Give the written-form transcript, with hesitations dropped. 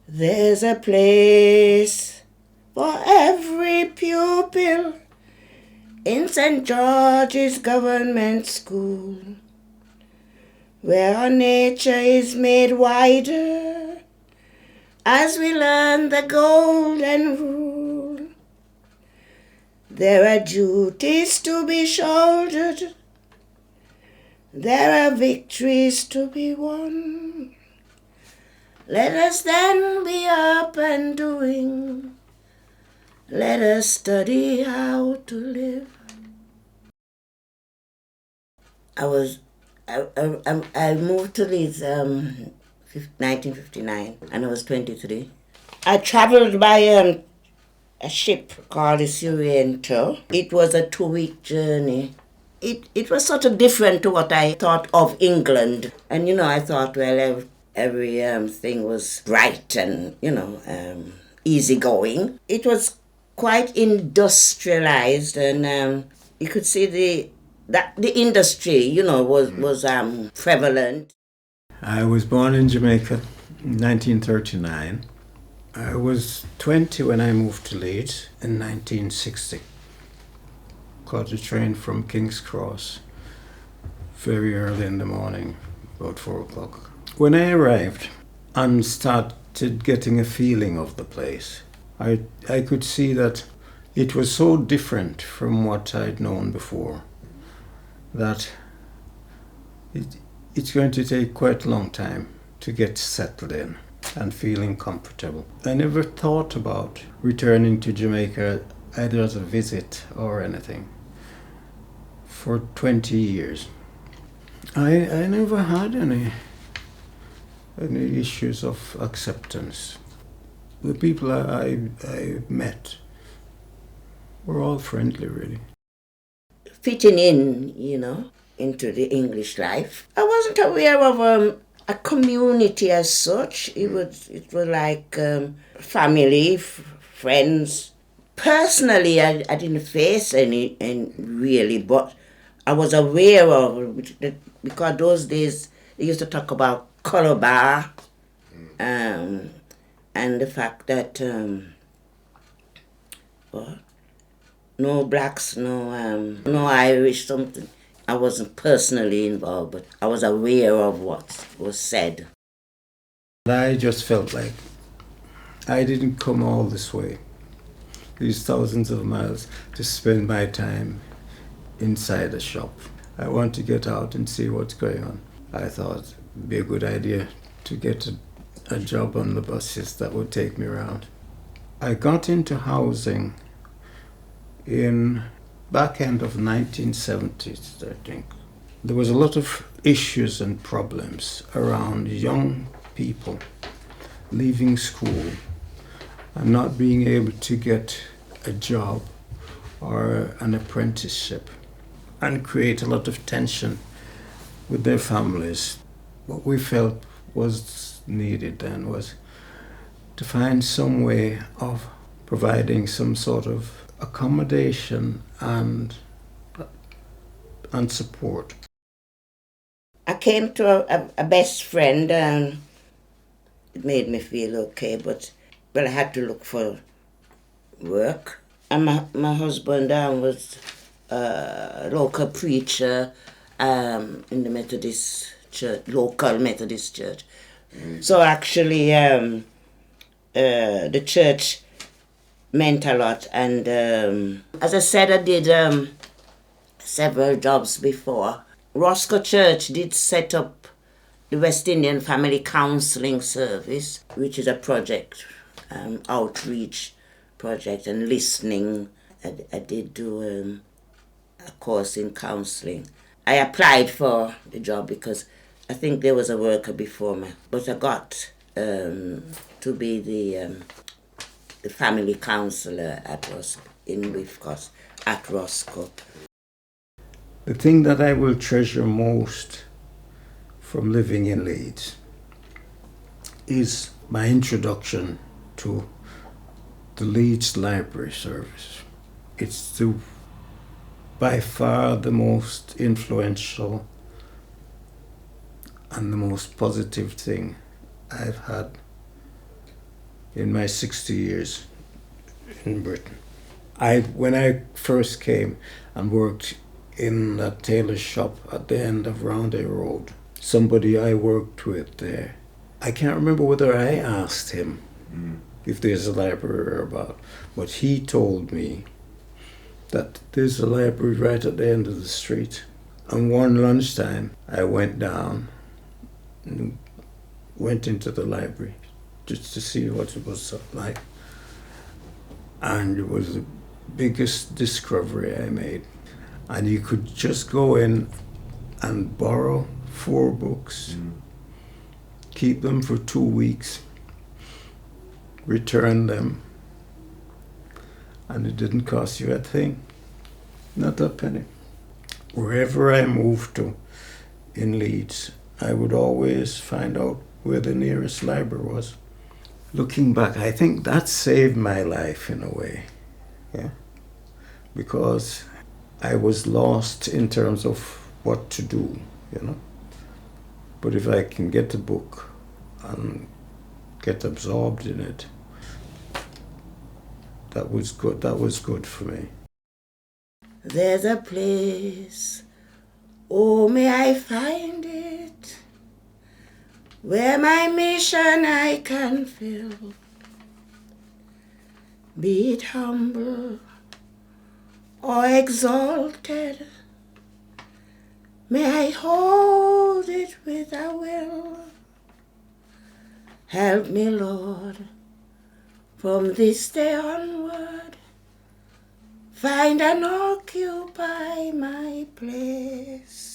There's a place for every pupil in St. George's Government School, where our nature is made wider as we learn the golden rule. There are duties to be shouldered, there are victories to be won. Let us then be up and doing. Let us study how to live. I moved to Leeds 1959, and I was 23. I traveled by a ship called the Surrento. It was a 2-week journey. It was sort of different to what I thought of England. And, I thought, well, every thing was bright and, easygoing. It was quite industrialized, and you could see the industry, was prevalent. I was born in Jamaica in 1939. I was 20 when I moved to Leeds in 1960. Caught a train from King's Cross very early in the morning, about 4 o'clock. When I arrived and started getting a feeling of the place, I could see that it was so different from what I'd known before that it's going to take quite a long time to get settled in and feeling comfortable. I never thought about returning to Jamaica either as a visit or anything. For 20 years, I never had any issues of acceptance. The people I met were all friendly, really. Fitting in, into the English life. I wasn't aware of a community as such. It was like family, friends. Personally, I didn't face any really, but I was aware of it because those days they used to talk about color bar, and the fact that no blacks, no Irish, something. I wasn't personally involved, but I was aware of what was said. I just felt like I didn't come all this way, these thousands of miles, to spend my time inside a shop. I want to get out and see what's going on. I thought it'd be a good idea to get a job on the buses that would take me around. I got into housing in back end of 1970s, I think. There was a lot of issues and problems around young people leaving school and not being able to get a job or an apprenticeship, and create a lot of tension with their families. What we felt was needed then was to find some way of providing some sort of accommodation and support. I came to a best friend, and it made me feel okay, but I had to look for work. And my husband was a local preacher in the Methodist church, local Methodist church. So actually the church meant a lot, and as I said, I did several jobs before. Roscoe Church did set up the West Indian Family Counseling Service, which is a project, outreach project and listening. I did do a course in counseling. I applied for the job because I think there was a worker before me, but I got to be the family counselor at Roscoe. The thing that I will treasure most from living in Leeds is my introduction to the Leeds Library Service. It's by far the most influential and the most positive thing I've had in my 60 years in Britain. When I first came and worked in that tailor shop at the end of Roundhay Road, somebody I worked with there, I can't remember whether I asked him if there's a library about, but he told me that there's a library right at the end of the street. And one lunchtime, I went down and went into the library just to see what it was like. And it was the biggest discovery I made. And you could just go in and borrow 4 books, keep them for 2 weeks, return them, and it didn't cost you a thing, not a penny. Wherever I moved to in Leeds, I would always find out where the nearest library was. Looking back, I think that saved my life in a way, yeah, because I was lost in terms of what to do, you know. But if I can get a book and get absorbed in it, that was good. That was good for me. There's a place, oh, may I find it, where my mission I can fill, be it humble or exalted, may I hold it with a will. Help me, Lord, from this day onward, find and occupy my place.